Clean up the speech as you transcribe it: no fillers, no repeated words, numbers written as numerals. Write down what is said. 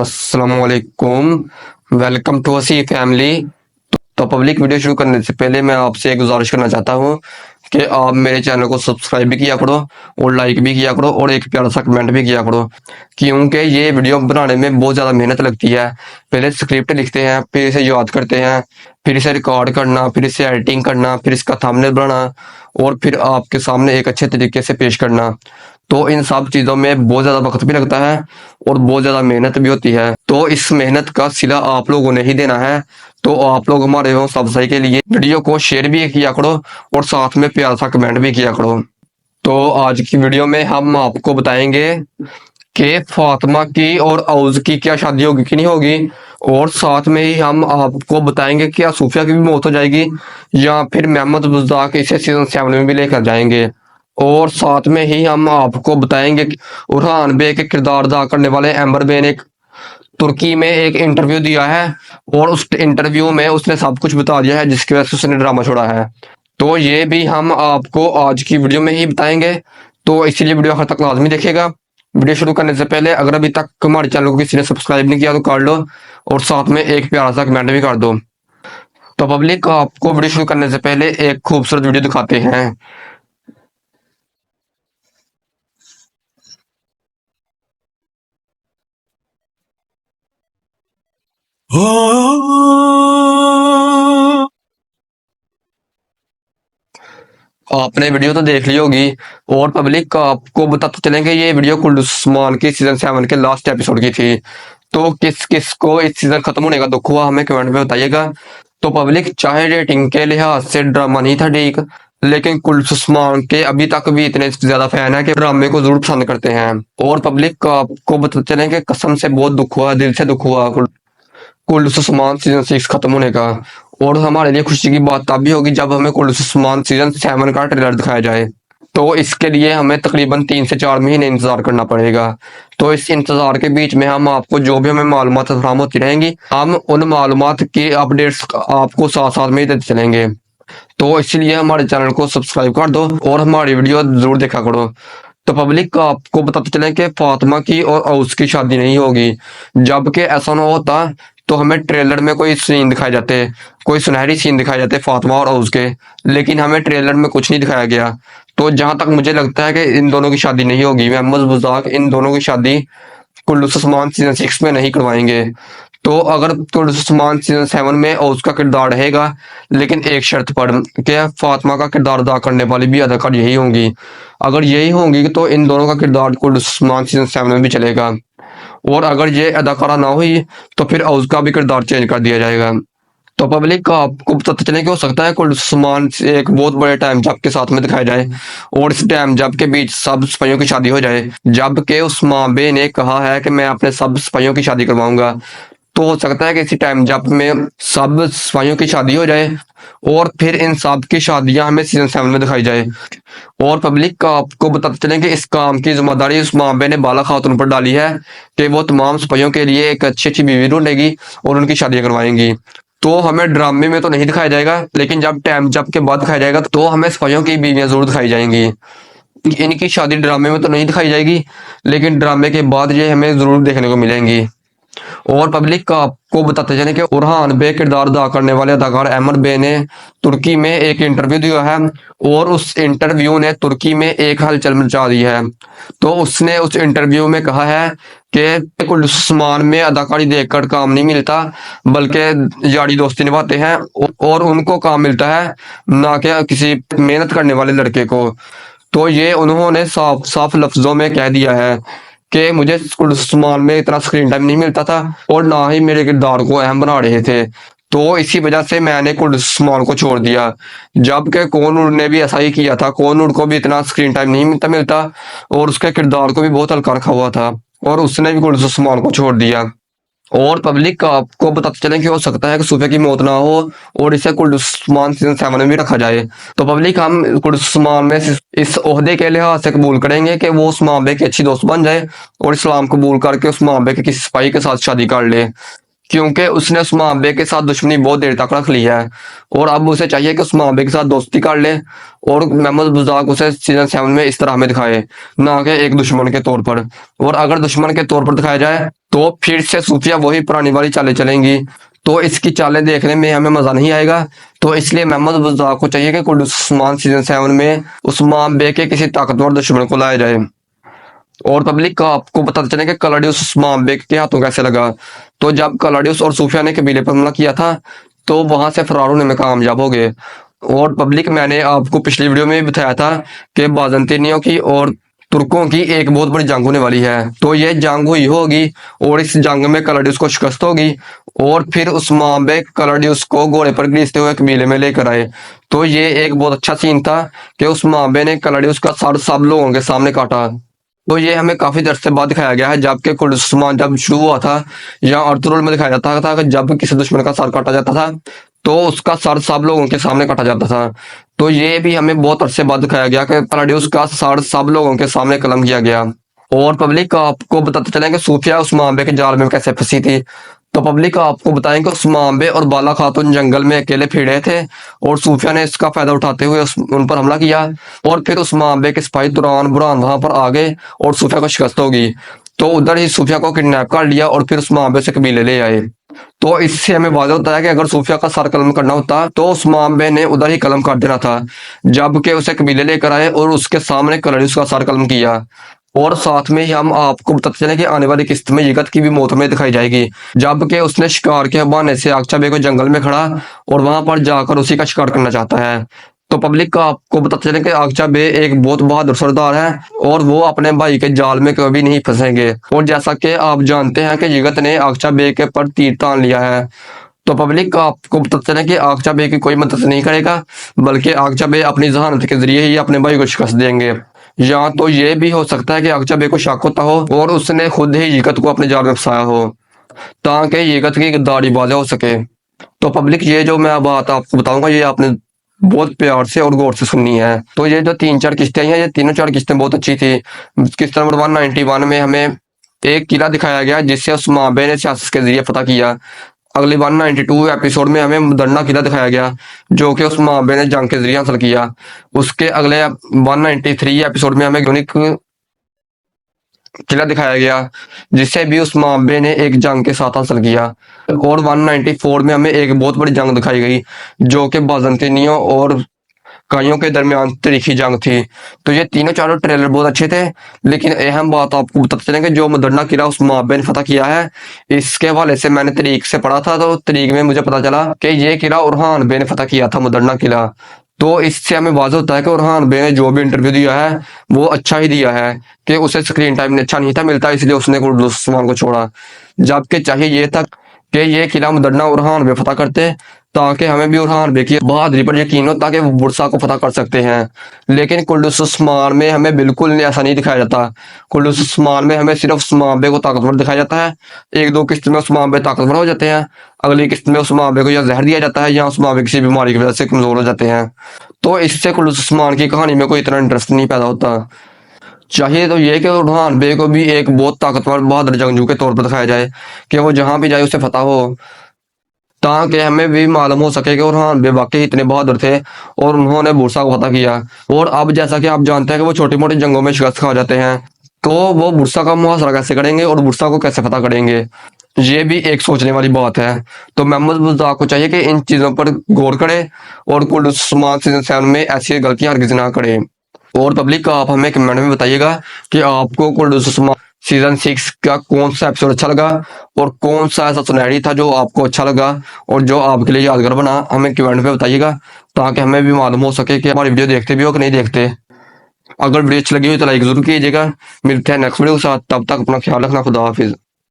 अस्सलामुअलैकुम। Welcome to असी family. तो पब्लिक वीडियो शुरू करने से पहले मैं आपसे एक गुजारिश करना चाहता हूँ कि आप मेरे चैनल को सब्सक्राइब भी किया करो और लाइक भी किया करो और एक प्यारा सा कमेंट भी किया करो, क्योंकि ये वीडियो बनाने में बहुत ज़्यादा मेहनत लगती है। पहले स्क्रिप्ट लिखते हैं, फिर इसे याद करते हैं, फिर इसे रिकॉर्ड करना, फिर इसे एडिटिंग करना, फिर इसका थंबनेल बनाना और फिर आपके सामने एक अच्छे तरीके से पेश करना। तो इन सब चीज़ों में बहुत ज़्यादा वक्त भी लगता है और बहुत ज़्यादा मेहनत भी होती है। तो इस मेहनत का सिला आप लोगों ने ही देना है। तो आप लोग हमारे हो सब्सक्राइब के लिए वीडियो को शेयर भी किया करो और साथ में प्यारा सा कमेंट भी किया करो। तो आज की वीडियो में हम आपको बताएंगे कि फातिमा की और औज की क्या शादी होगी कि नहीं होगी, और साथ में ही हम आपको बताएंगे कि क्या सूफिया की भी मौत हो जाएगी या फिर मोहम्मद बुज़दाक इसे सीजन 7 में भी लेकर जाएंगे। और साथ में ही हम आपको बताएंगे कि उरहान बे के किरदार अदा करने वाले एम्बर बे ने तुर्की में एक इंटरव्यू दिया है और उस इंटरव्यू में उसने सब कुछ बता दिया है जिसकी वजह से उसने ड्रामा छोड़ा है। तो ये भी हम आपको आज की वीडियो में ही बताएंगे, तो इसीलिए वीडियो आखिर तक लाजमी देखिएगा। वीडियो शुरू करने से पहले अगर अभी तक हमारे चैनल को किसी ने सब्सक्राइब नहीं किया तो कर लो और साथ में एक प्यारा सा कमेंट भी कर दो। तो पब्लिक आपको वीडियो शुरू करने से पहले एक खूबसूरत वीडियो दिखाते हैं। आपने वीडियो तो देख ली होगी और पब्लिक आपको बताते चलेंगे ये वीडियो कुल उस्मान की सीजन 7 के लास्ट एपिसोड की थी। तो किस किस को इस सीजन खत्म होने का दुख हुआ हमें कमेंट में बताइएगा। तो पब्लिक चाहे रेटिंग के लिहाज से ड्रामा नहीं था ठीक, लेकिन कुल उस्मान के अभी तक भी इतने ज्यादा फैन है कि ड्रामे को जरूर पसंद करते हैं। और पब्लिक आपको बताते चलेंगे कसम से बहुत दुख हुआ, दिल से दुख हुआ कुल्लू समान सीजन 6 खत्म होने का। और हमारे लिए खुशी की बात तब भी होगी जब हमें कुल्लू समान सीजन 7 का ट्रेलर दिखाया जाए। तो इसके लिए हमें तकरीबन 3 से 4 महीने इंतजार करना पड़ेगा। तो इस इंतजार के बीच में हम आपको जो भी हमें मालूमात फराहम होती रहेंगी, हम उन मालूमात की अपडेट्स आपको साथ साथ में ही देते चलेंगे। तो इसलिए हमारे चैनल को सब्सक्राइब कर दो और हमारी वीडियो जरूर देखा करो। तो पब्लिक का आपको बताते चले कि फातिमा की और औस की शादी नहीं होगी, जबकि ऐसा ना होता तो हमें ट्रेलर में कोई सीन दिखाए जाते, कोई सुनहरी सीन दिखाए जाते फातिमा और औस के, लेकिन हमें ट्रेलर में कुछ नहीं दिखाया गया। तो जहां तक मुझे लगता है कि इन दोनों की शादी नहीं होगी, मोहम्मद बुज़दाक इन दोनों की शादी कुल्लू समान सीजन 6 में नहीं करवाएंगे। तो अगर कुल्लू समान सीजन 7 में औस का किरदार रहेगा, लेकिन एक शर्त पर कि फातिमा का किरदार अदा करने वाली भी अदाकार यही होंगी। अगर यही होंगी तो इन दोनों का किरदार कुल्लू समान सीजन 7 में भी चलेगा, और अगर ये अदाकारा ना हुई तो फिर औस का भी किरदार चेंज कर दिया जाएगा। तो पब्लिक का आपको पता चले कि हो सकता है कुल सामान से एक बहुत बड़े टाइम जब के साथ में दिखाया जाए और इस टाइम जब के बीच सब सिपाहियों की शादी हो जाए, जबकि उस माबे ने कहा है कि मैं अपने सब सिपाहियों की शादी करवाऊंगा। तो हो सकता है कि इसी टाइम जब में सब सिपाहियों की शादी हो जाए और फिर इन सब की शादियां हमें सीजन 7 में दिखाई जाए। और पब्लिक का आपको बताते चलें कि इस काम की जिम्मेदारी उस मामले ने बाला खातून पर डाली है कि वो तमाम सिपाहियों के लिए एक अच्छी अच्छी बीवी ढूंढेगी और उनकी शादियां करवाएंगी। तो हमें ड्रामे में तो नहीं दिखाया जाएगा, लेकिन जब टाइम जब के बाद दिखाया जाएगा तो हमें सिपाहियों की बीवियां जरूर दिखाई जाएंगी। इनकी शादी ड्रामे में तो नहीं दिखाई जाएगी, लेकिन ड्रामे के बाद ये हमें जरूर देखने को मिलेंगी। और पब्लिक का आपको बताते चले कि उरहान बे किरदार अदा करने वाले अदाकार अहमद बे ने तुर्की में एक इंटरव्यू दिया है और उस इंटरव्यू ने तुर्की में एक हलचल मचा दी है। तो उसने उस इंटरव्यू में कहा है कि कुल उस्मान में अदाकारी देखकर काम नहीं मिलता, बल्कि यारी दोस्ती निभाते हैं और उनको काम मिलता है, ना कि किसी मेहनत करने वाले लड़के को। तो ये उन्होंने साफ साफ लफ्जों में कह दिया है कि मुझे उस्मान में इतना स्क्रीन टाइम नहीं मिलता था और ना ही मेरे किरदार को अहम बना रहे थे, तो इसी वजह से मैंने उस्मान को छोड़ दिया। जबकि कोनूर ने भी ऐसा ही किया था, कोनूर को भी इतना स्क्रीन टाइम नहीं मिलता और उसके किरदार को भी बहुत हल्का रखा हुआ था और उसने भी उस्मान को छोड़ दिया। और पब्लिक का आपको बताते चलें कि हो सकता है कि सूफे की मौत ना हो और इसे कुर्डुस्मान सीजन 7 में भी रखा जाए। तो पब्लिक हम कुर्डुस्मान में इस ओहदे के लिहाज से कबूल करेंगे कि वो उस मामले की अच्छी दोस्त बन जाए और इस्लाम कबूल करके उस मामले के किसी सिपाही के साथ शादी कर ले, क्योंकि उसने उस्मान बे के साथ दुश्मनी बहुत देर तक रख ली है और अब उसे चाहिए कि उस्मान बे के साथ दोस्ती कर ले और महमूद बुज़दाक उसे सीजन 7 में इस तरह में दिखाए, ना कि एक दुश्मन के तौर पर। और अगर दुश्मन के तौर पर दिखाया जाए तो फिर से सूफिया वही पुरानी वाली चालें चलेंगी, तो इसकी चालें देखने में हमें मजा नहीं आएगा। तो इसलिए महमूद बुज़दाक को चाहिए कि कुल्लूस उस्मान सीजन 7 में उस्मान बे के किसी ताकतवर दुश्मन को लाया जाए और पब्लिक का आपको पता चले कि कलाडियस उस्मान बेग के हाथों कैसे लगा। तो जब कलाडियस और सूफिया ने कबीले पर हमला किया था तो वहां से फरार होने में कामयाब हो गए। और पब्लिक, मैंने आपको पिछली वीडियो में भी बताया था कि बाजंतीनियों की और तुर्कों की एक बहुत बड़ी जंग होने वाली है। तो ये जंग हुई होगी और इस जंग में कलाडियस को शिकस्त होगी और फिर उस्मान बेग कलाडियस को घोड़े पर घसीटते हुए कबीले में लेकर आए। तो ये एक बहुत अच्छा सीन था कि उस्मान बेग ने कलाडियस का सर सब लोगों के सामने काटा। तो ये हमें काफी देर से बाद दिखाया गया है, जबकि कुर्डुस्मान जब शुरू हुआ था या अर्तुरुल में दिखाया जाता था कि जब किसी दुश्मन का सर काटा जाता था तो उसका सर सब लोगों के सामने काटा जाता था। तो ये भी हमें बहुत अरसे बाद दिखाया गया कि कलाडियस का सर सब लोगों के सामने कलम किया गया। और पब्लिक आपको बताते चले कि सूफिया उस्मान बे के जाल में कैसे फंसी थी। तो पब्लिक आपको बताएं कि उस्मान बे और बाला खातून जंगल में अकेले फिरे थे और सूफिया ने इसका फायदा उठाते हुए उन पर हमला किया और फिर उस्मान बे के सिपाही दुरान बुरान वहां पर आ गए और सूफिया को शिकस्त हो गई। तो उधर ही सूफिया को किडनैप कर लिया और फिर उस्मान बे से कबीले ले आए। तो इससे हमें वाज़ेह होता है कि अगर सूफिया का सर कलम करना होता तो उस्मान बे ने उधर ही कलम कर देना था, जबकि उसे कबीले लेकर आए और उसके सामने कलाडियस का सर कलम किया। और साथ में ही हम आपको बताते चले कि आने वाली किस्त में यिगत की भी मौत हमें दिखाई जाएगी, जबकि उसने शिकार के बहाने से आगचा बे को जंगल में खड़ा और वहां पर जाकर उसी का शिकार करना चाहता है। तो पब्लिक का आपको बताते चले कि आगचा बे एक बहुत बहादुर सरदार है और वो अपने भाई के जाल में कभी नहीं फंसेंगे। और जैसा कि आप जानते हैं कि यिगत ने आगचा बे के पर तीर तान लिया है। तो पब्लिक का आपको बताते चले कि आगचा बे की कोई मदद नहीं करेगा, बल्कि आगचा बे अपनी जहानत के जरिए ही अपने भाई को शिकस्त देंगे। या तो ये भी हो सकता है कि आगचा बे को शक होता हो और उसने खुद ही यिगत को अपने जाल में फंसाया हो ताकि यिगत की गद्दारी वाज़ेह हो सके। तो पब्लिक, ये जो मैं बात आपको बताऊंगा ये आपने बहुत प्यार से और गौर से सुननी है। तो ये जो 3-4 किस्तें हैं, ये तीनों 4 किस्तें बहुत अच्छी थी। किस्त नंबर 191 में हमें एक किला दिखाया गया जिससे उस्मान बे ने सियासत के जरिए फतह किया। अगली 192 एपिसोड में हमें मुदन्ना किला दिखाया गया जो कि उस्मान बे ने जंग के जरिए हासिल किया। उसके अगले 193 एपिसोड में हमें यूनिक किला दिखाया गया जिससे भी उस्मान बे ने एक जंग के साथ हासिल किया। और 194 में हमें एक बहुत बड़ी जंग दिखाई गई जो कि बाजंतीनियों और काइयों के दरमियान तारीखी जंग थी। तो ये तीनों चारों ट्रेलर बहुत अच्छे थे, लेकिन अहम बात आपको बताते चलेंगे जो मुदन्ना किला उस्मान बे ने फतह किया है, इसके हवाले से मैंने तरीक से पढ़ा था तो तरीक में मुझे पता चला कि ये किला उरहान बे ने फतह किया था, मुदन्ना किला। तो इससे हमें वाज़ेह होता है कि उरहान बे ने जो भी इंटरव्यू दिया है वो अच्छा ही दिया है कि उसे स्क्रीन टाइम अच्छा नहीं था मिलता, इसलिए उसने उस्मान को छोड़ा। जबकि चाहिए ये था कि ये किला मुदन्ना उरहान बे फतह करते ताकि हमें भी उरहान बे की बहादुरी पर यकीन हो ताकि वो बुरसा को फतह कर सकते हैं। लेकिन कुल्लूस उस्मान में हमें बिल्कुल ऐसा नहीं दिखाया जाता। कुल्लूस उस्मान में हमें सिर्फ उस्मान बे को ताकतवर दिखाया जाता है। 1-2 किस्त में उस्मान बे ताकतवर हो जाते हैं, अगली किस्त में उस्मान बे को या जहर दिया जाता है या उस्मान बे किसी बीमारी की वजह से कमजोर हो जाते हैं। तो इससे कुल्लूस उस्मान की कहानी में कोई इतना इंटरेस्ट नहीं पैदा होता। चाहिए तो ये कि उरहान बे को भी एक बहुत ताकतवर बहादुर जंगजू के तौर पर दिखाया जाए कि वो जहां भी जाए उसे फतह हो, ताकि हमें भी मालूम हो सके कि उरहान बे वाकई इतने बहादुर थे और उन्होंने बुरसा को फतह किया। और अब जैसा कि आप जानते हैं कि वो छोटी मोटी जंगों में शिकस्त खा जाते हैं, तो वो बुरसा का मुहासरा कैसे करेंगे और बुरसा को कैसे फतह करेंगे, ये भी एक सोचने वाली बात है। तो महमूद बुज़दाक को चाहिए कि इन चीज़ों पर गौर करे और कुल्लूस उस्मान सीजन 7 में ऐसी गलतियां हरगिज़ ना करे। और पब्लिक आप हमें कमेंट में बताइएगा कि आपको कुल्लूस उस्मान सीजन 6 का कौन सा एपिसोड अच्छा लगा और कौन सा ऐसा सुनहरी था जो आपको अच्छा लगा और जो आपके लिए यादगार बना। हमें कमेंट में बताइएगा ताकि हमें भी मालूम हो सके कि हमारी वीडियो देखते भी हो कि नहीं देखते। अगर वीडियो अच्छी लगी हो तो लाइक जरूर कीजिएगा। मिलते हैं नेक्स्ट वीडियो के साथ, तब तक अपना ख्याल रखना। खुदा हाफिज।